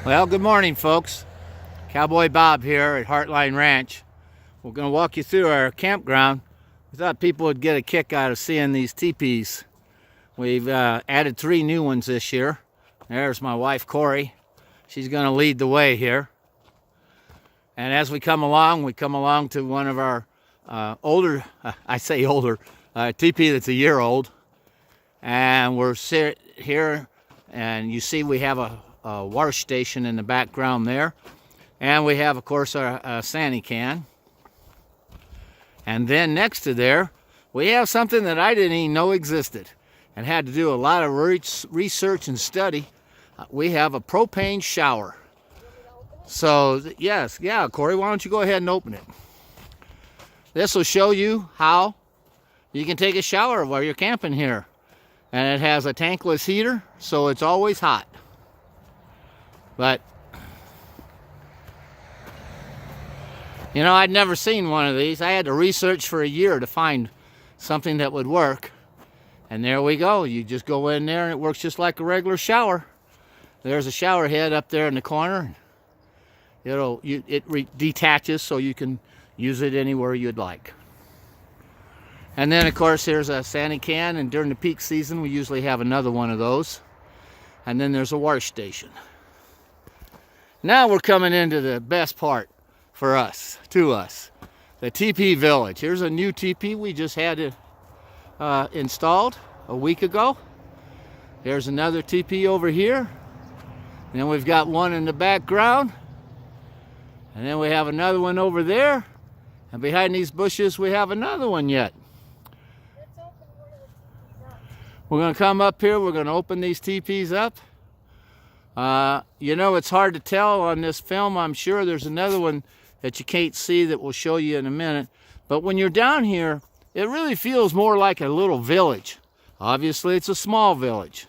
Well, good morning, folks. Cowboy Bob here at Heartline Ranch. We're going to walk you through our campground. We thought people would get a kick out of seeing these teepees. We've added 3 new ones this year. There's my wife, Corey. She's going to lead the way here. And as we come along to one of our older, teepee that's a year old. And we're here, and you see we have a wash station in the background there, and we have, of course, our Sandy can. And then next to there we have something that I didn't even know existed and had to do a lot of research and study. We have a propane shower. So yes, Corey, why don't you go ahead and open it? This will show you how you can take a shower while you're camping here, and it has a tankless heater, so it's always hot. But, you know, I'd never seen one of these. I had to research for a year to find something that would work. And there we go. You just go in there and it works just like a regular shower. There's a shower head up there in the corner. It detaches so you can use it anywhere you'd like. And then, of course, here's a Sandy can, and during the peak season we usually have another one of those. And then there's a wash station. Now we're coming into the best part for us, the teepee village. Here's a new teepee we just had it installed a week ago. There's another teepee over here. And then we've got one in the background. And then we have another one over there. And behind these bushes we have another one yet. We're going to come up here. We're going to open these teepees up. You know, it's hard to tell on this film. I'm sure there's another one that you can't see that we'll show you in a minute. But when you're down here, it really feels more like a little village. Obviously, it's a small village.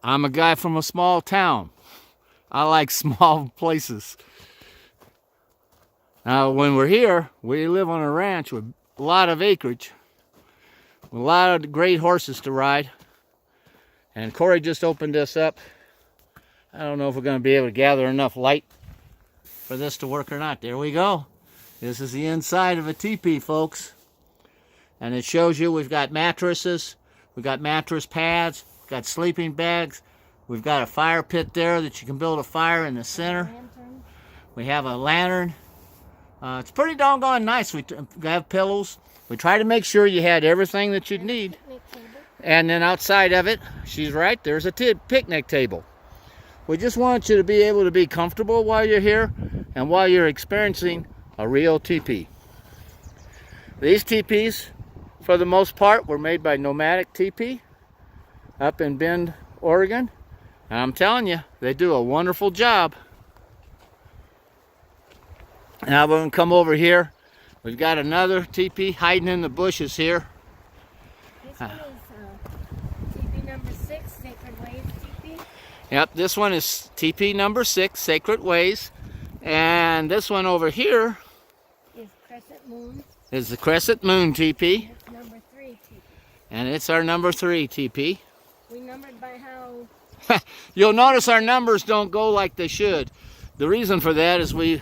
I'm a guy from a small town. I like small places. Now, when we're here, we live on a ranch with a lot of acreage, with a lot of great horses to ride. And Corey just opened this up. I don't know if we're going to be able to gather enough light for this to work or not. There we go. This is the inside of a teepee, folks. And it shows you we've got mattresses, we've got mattress pads, we've got sleeping bags, we've got a fire pit there that you can build a fire in the center. We have a lantern. It's pretty doggone nice. We have pillows. We try to make sure you had everything that you'd need. And then outside of it, she's right, there's a picnic table. We just want you to be able to be comfortable while you're here and while you're experiencing a real teepee. These teepees, for the most part, were made by Nomadic Teepee up in Bend, Oregon. And I'm telling you, they do a wonderful job. Now we're going to come over here. We've got another teepee hiding in the bushes here. This one is teepee number 6, Sacred Ways teepee. Yep, this one is teepee number 6, Sacred Ways. And this one over here is Crescent Moon. Is the Crescent Moon teepee. It's number 3 teepee. And it's our number 3 teepee. We numbered by how... You'll notice our numbers don't go like they should. The reason for that is we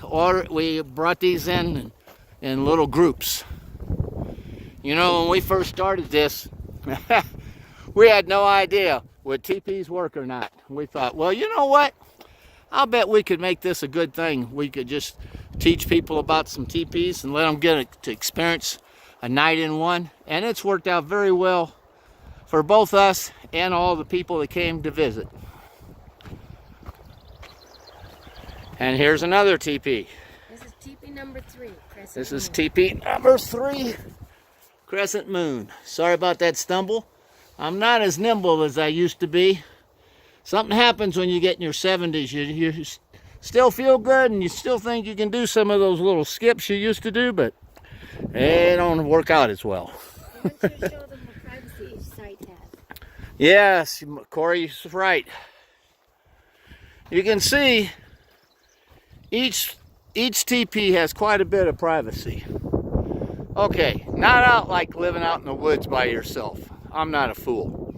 brought these in little groups. You know, when we first started this, we had no idea would teepees work or not. We thought, well, you know what? I'll bet we could make this a good thing. We could just teach people about some teepees and let them get to experience a night in one. And it's worked out very well for both us and all the people that came to visit. And here's another teepee. This is teepee number 3, Crescent This Moon. is teepee number 3, Crescent Moon. Sorry about that stumble. I'm not as nimble as I used to be. Something happens when you get in your 70s. You still feel good and you still think you can do some of those little skips you used to do, but they don't work out as well. Why don't you show them what privacy each site has? Yes, Corey's right. You can see each teepee has quite a bit of privacy. Okay, not out like living out in the woods by yourself. I'm not a fool.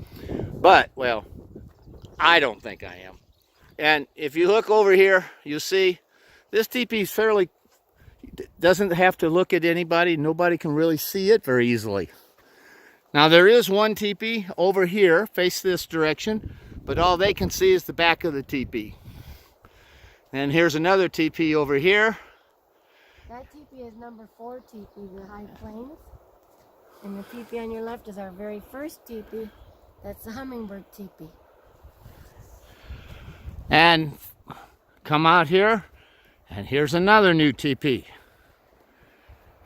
But, well, I don't think I am. And if you look over here, you'll see this teepee is doesn't have to look at anybody. Nobody can really see it very easily. Now there is one teepee over here, face this direction, but all they can see is the back of the teepee. And here's another teepee over here. That teepee is number 4 teepee, the High Plains. And the teepee on your left is our very first teepee. That's the hummingbird teepee. And come out here, and here's another new teepee.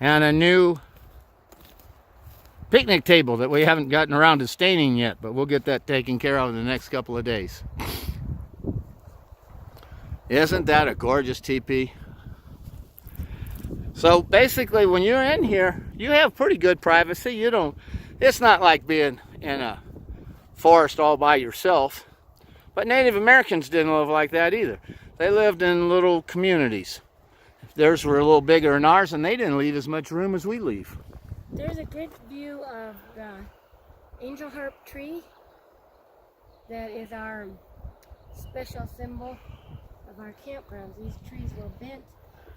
And a new picnic table that we haven't gotten around to staining yet, but we'll get that taken care of in the next couple of days. Isn't that a gorgeous teepee? So basically when you're in here, you have pretty good privacy. It's not like being in a forest all by yourself. But Native Americans didn't live like that either. They lived in little communities. Theirs were a little bigger than ours, and they didn't leave as much room as we leave. There's a good view of the angel harp tree that is our special symbol of our campgrounds. These trees were bent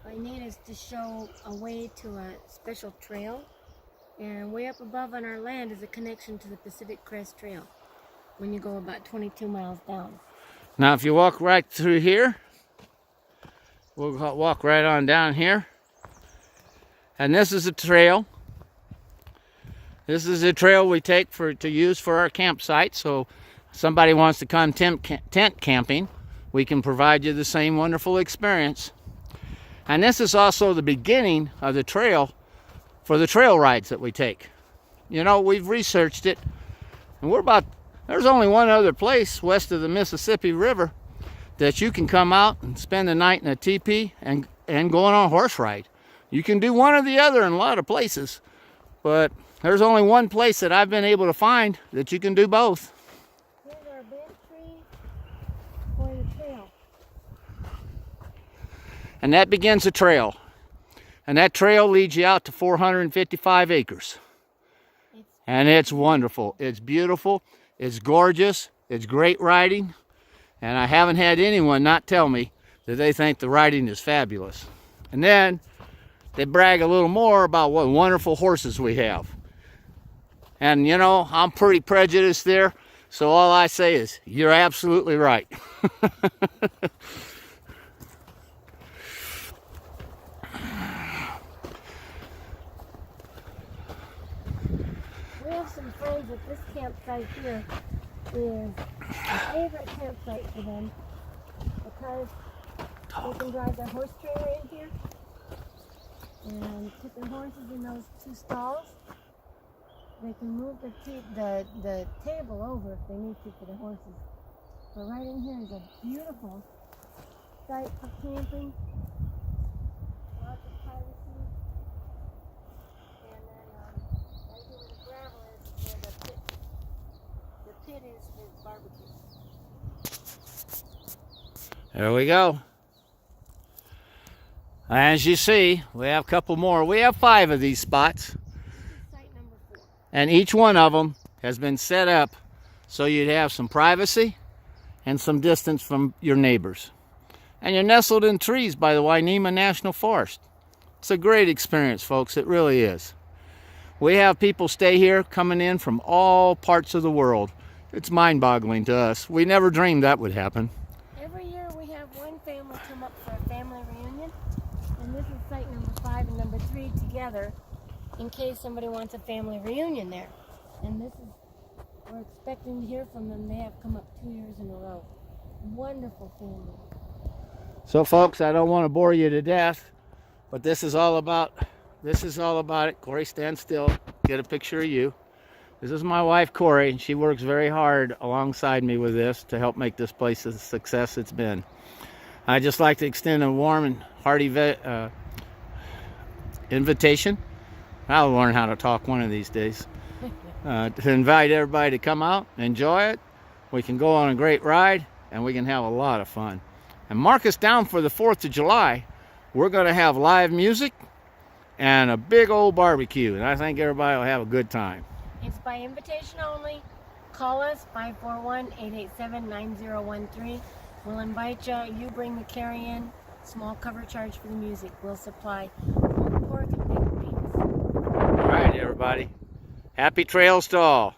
by natives to show a way to a special trail. And way up above on our land is a connection to the Pacific Crest Trail when you go about 22 miles down. Now if you walk right through here, we'll walk right on down here. And this is a trail. This is a trail we take to use for our campsite. So if somebody wants to come tent camping, we can provide you the same wonderful experience. And this is also the beginning of the trail for the trail rides that we take. You know, we've researched it, and there's only one other place west of the Mississippi River that you can come out and spend the night in a teepee and go on a horse ride. You can do one or the other in a lot of places, but there's only one place that I've been able to find that you can do both. Here's our bent tree for the trail. And that begins a trail. And that trail leads you out to 455 acres. And it's wonderful. It's beautiful. It's gorgeous. It's great riding. And I haven't had anyone not tell me that they think the riding is fabulous. And then they brag a little more about what wonderful horses we have. And you know, I'm pretty prejudiced there. So all I say is, you're absolutely right. We have some friends at this campsite here is a favorite campsite for them because they can drive their horse trailer in here and put their horses in those 2 stalls. They can move the table over if they need to for the horses. But right in here is a beautiful site for camping. Lots of privacy. And then right here where the gravel is where the pit is for barbecue. There we go. As you see, we have a couple more. We have 5 of these spots. Site number 4. And each one of them has been set up so you'd have some privacy and some distance from your neighbors. And you're nestled in trees by the Wainema National Forest. It's a great experience, folks. It really is. We have people stay here coming in from all parts of the world. It's mind-boggling to us. We never dreamed that would happen. Every year we have one family come up for a family reunion. And this is site number 5 and number 3 together in case somebody wants a family reunion there. And this is, we're expecting to hear from them. They have come up 2 years in a row. Wonderful family. So folks, I don't want to bore you to death, but this is all about it. Corey, stand still. Get a picture of you. This is my wife, Corey, and she works very hard alongside me with this to help make this place a success it's been. I'd just like to extend a warm and hearty invitation. I'll learn how to talk one of these days. To invite everybody to come out and enjoy it. We can go on a great ride, and we can have a lot of fun. And mark us down for the 4th of July. We're going to have live music and a big old barbecue, and I think everybody will have a good time. It's by invitation only. Call us 541-887-9013. We'll invite you. You bring the carry-in. Small cover charge for the music. We'll supply pulled pork and baked beans. All right, everybody. Happy trails to all.